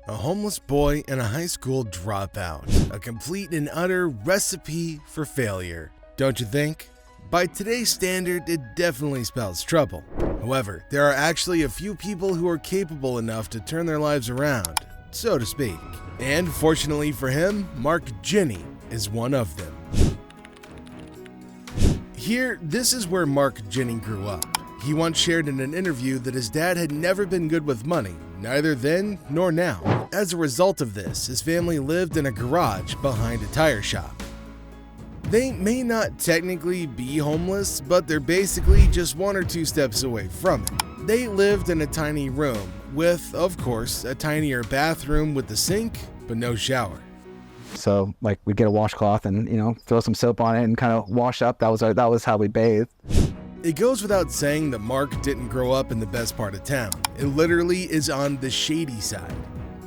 A homeless boy and a high school dropout. A complete and utter recipe for failure, don't you think? By today's standard, it definitely spells trouble. However, there are actually a few people who are capable enough to turn their lives around, so to speak. And fortunately for him, Mark Jenney is one of them. Here, this is where Mark Jenney grew up. He once shared in an interview that his dad had never been good with money, neither then nor now. As a result of this, his family lived in a garage behind a tire shop. They may not technically be homeless, but they're basically just 1 or 2 steps away from it. They lived in a tiny room with, of course, a tinier bathroom with the sink, but no shower. So we'd get a washcloth and, throw some soap on it and kind of wash up. That was how we bathed. It goes without saying that Mark didn't grow up in the best part of town. It literally is on the shady side.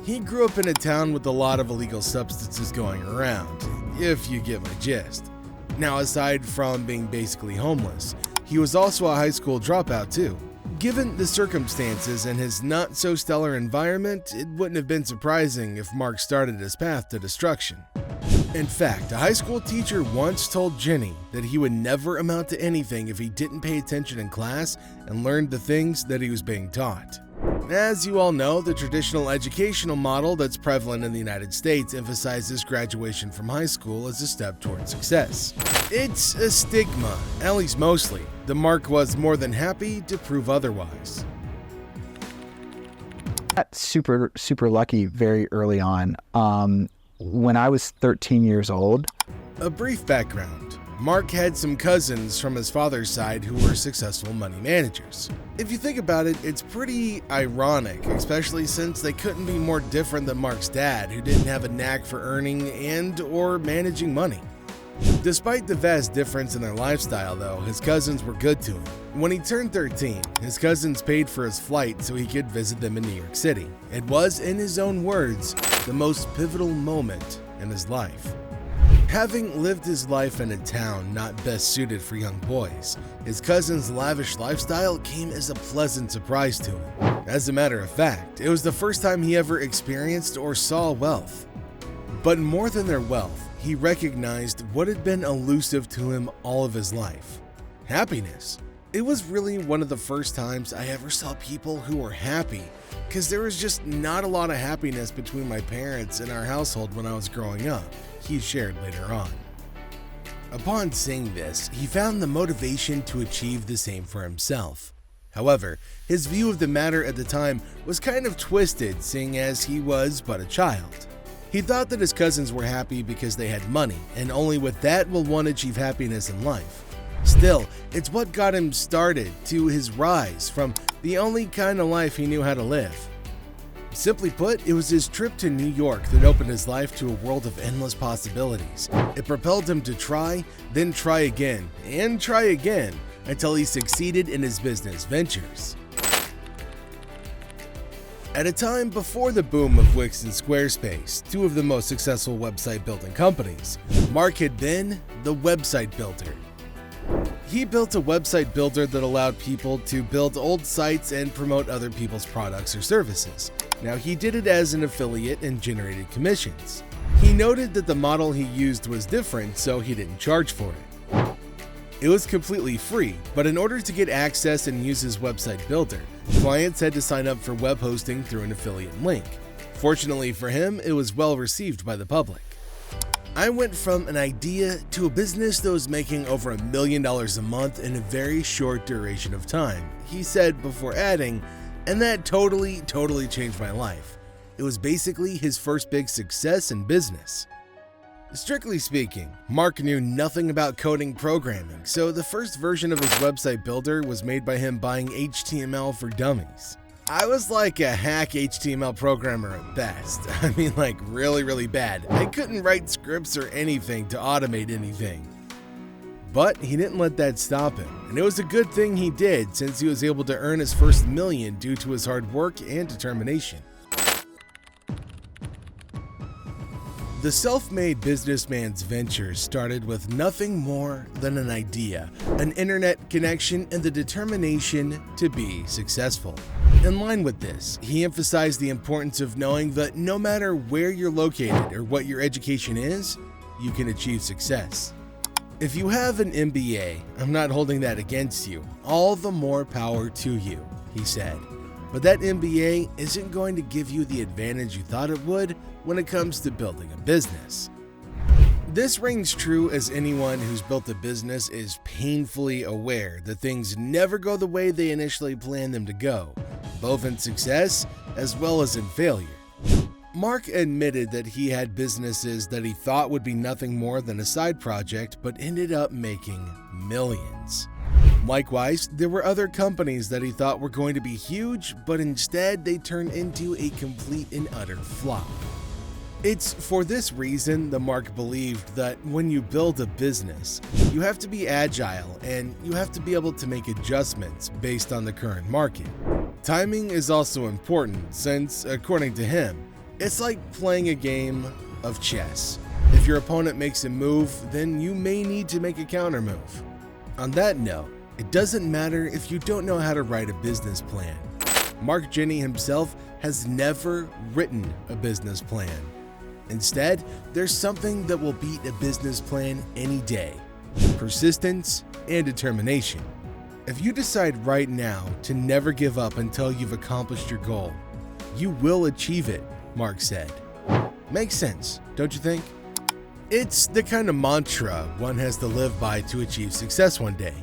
He grew up in a town with a lot of illegal substances going around, if you get my gist. Now, aside from being basically homeless, he was also a high school dropout too. Given the circumstances and his not-so-stellar environment, it wouldn't have been surprising if Mark started his path to destruction. In fact, a high school teacher once told Jenney that he would never amount to anything if he didn't pay attention in class and learned the things that he was being taught. As you all know, the traditional educational model that's prevalent in the United States emphasizes graduation from high school as a step towards success. It's a stigma, at least mostly, that Mark was more than happy to prove otherwise. Got super lucky very early on. When I was 13 years old. A brief background. Mark had some cousins from his father's side who were successful money managers. If you think about it, it's pretty ironic, especially since they couldn't be more different than Mark's dad, who didn't have a knack for earning and/or managing money. Despite the vast difference in their lifestyle, though, his cousins were good to him. When he turned 13, his cousins paid for his flight so he could visit them in New York City. It was, in his own words, the most pivotal moment in his life. Having lived his life in a town not best suited for young boys, his cousin's lavish lifestyle came as a pleasant surprise to him. As a matter of fact, it was the first time he ever experienced or saw wealth. But more than their wealth, he recognized what had been elusive to him all of his life: happiness. It was really one of the first times I ever saw people who were happy, because there was just not a lot of happiness between my parents and our household when I was growing up, he shared later on. Upon seeing this, he found the motivation to achieve the same for himself. However, his view of the matter at the time was kind of twisted, seeing as he was but a child. He thought that his cousins were happy because they had money, and only with that will one achieve happiness in life. Still, it's what got him started to his rise from the only kind of life he knew how to live. Simply put, it was his trip to New York that opened his life to a world of endless possibilities. It propelled him to try, then try again, and try again, until he succeeded in his business ventures. At a time before the boom of Wix and Squarespace, two of the most successful website building companies, Mark had been the website builder. He built a website builder that allowed people to build old sites and promote other people's products or services. Now, he did it as an affiliate and generated commissions. He noted that the model he used was different, so he didn't charge for it. It was completely free, but in order to get access and use his website builder, clients had to sign up for web hosting through an affiliate link. Fortunately for him, it was well received by the public. I went from an idea to a business that was making over $1 million a month in a very short duration of time, he said before adding, and that totally changed my life. It was basically his first big success in business. Strictly speaking, Mark knew nothing about coding programming, so the first version of his website builder was made by him buying HTML for dummies. I was like a hack HTML programmer at best. I mean, like really bad. I couldn't write scripts or anything to automate anything. But he didn't let that stop him, and it was a good thing he did, since he was able to earn his first million due to his hard work and determination. The self-made businessman's venture started with nothing more than an idea, an internet connection, and the determination to be successful. In line with this, he emphasized the importance of knowing that no matter where you're located or what your education is, you can achieve success. If you have an MBA, I'm not holding that against you. All the more power to you, he said. But that MBA isn't going to give you the advantage you thought it would when it comes to building a business. This rings true as anyone who's built a business is painfully aware that things never go the way they initially planned them to go, both in success as well as in failure. Mark admitted that he had businesses that he thought would be nothing more than a side project but ended up making millions. Likewise, there were other companies that he thought were going to be huge, but instead they turned into a complete and utter flop. It's for this reason that Mark believed that when you build a business, you have to be agile and you have to be able to make adjustments based on the current market. Timing is also important since, according to him, it's like playing a game of chess. If your opponent makes a move, then you may need to make a counter move. On that note, it doesn't matter if you don't know how to write a business plan. Mark Jenney himself has never written a business plan. Instead, there's something that will beat a business plan any day: persistence and determination. If you decide right now to never give up until you've accomplished your goal, you will achieve it, Mark said. Makes sense, don't you think? It's the kind of mantra one has to live by to achieve success one day.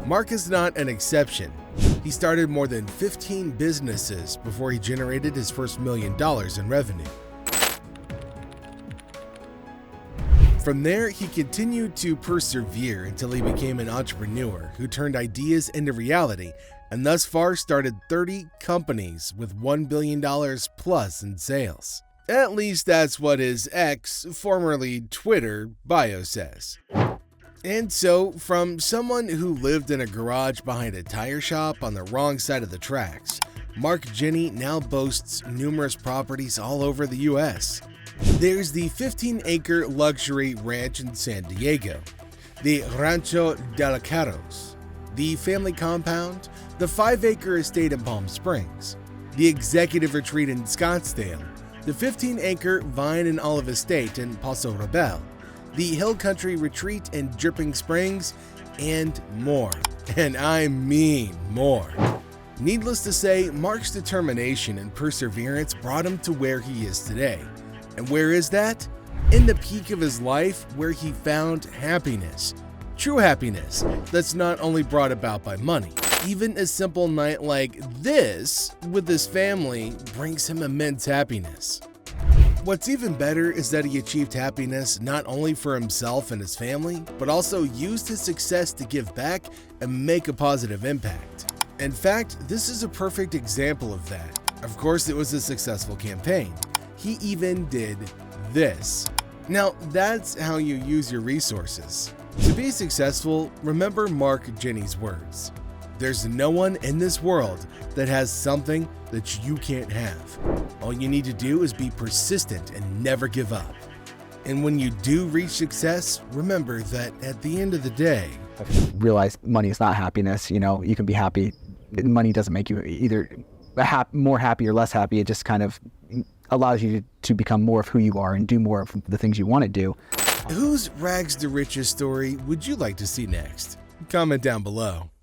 Mark is not an exception. He started more than 15 businesses before he generated his first $1 million in revenue. From there, he continued to persevere until he became an entrepreneur who turned ideas into reality and thus far started 30 companies with $1 billion plus in sales. At least that's what his ex, formerly Twitter, bio says. And so, from someone who lived in a garage behind a tire shop on the wrong side of the tracks, Mark Jenney now boasts numerous properties all over the US. There's the 15-acre luxury ranch in San Diego, the Rancho de los Carros, the family compound, the 5-acre estate in Palm Springs, the executive retreat in Scottsdale, the 15-acre vine and olive estate in Paso Robles, the Hill Country Retreat in Dripping Springs, and more. And I mean more. Needless to say, Mark's determination and perseverance brought him to where he is today. And where is that? In the peak of his life, where he found happiness. True happiness that's not only brought about by money. Even a simple night like this with his family brings him immense happiness. What's even better is that he achieved happiness not only for himself and his family, but also used his success to give back and make a positive impact. In fact, this is a perfect example of that. Of course, it was a successful campaign. He even did this. Now, that's how you use your resources. To be successful, remember Mark Jenney's words. There's no one in this world that has something that you can't have. All you need to do is be persistent and never give up. And when you do reach success, remember that at the end of the day, Realize money is not happiness. You know, you can be happy. Money doesn't make you either more happy or less happy. It just kind of allows you to become more of who you are and do more of the things you want to do. Whose rags to riches story would you like to see next? Comment down below.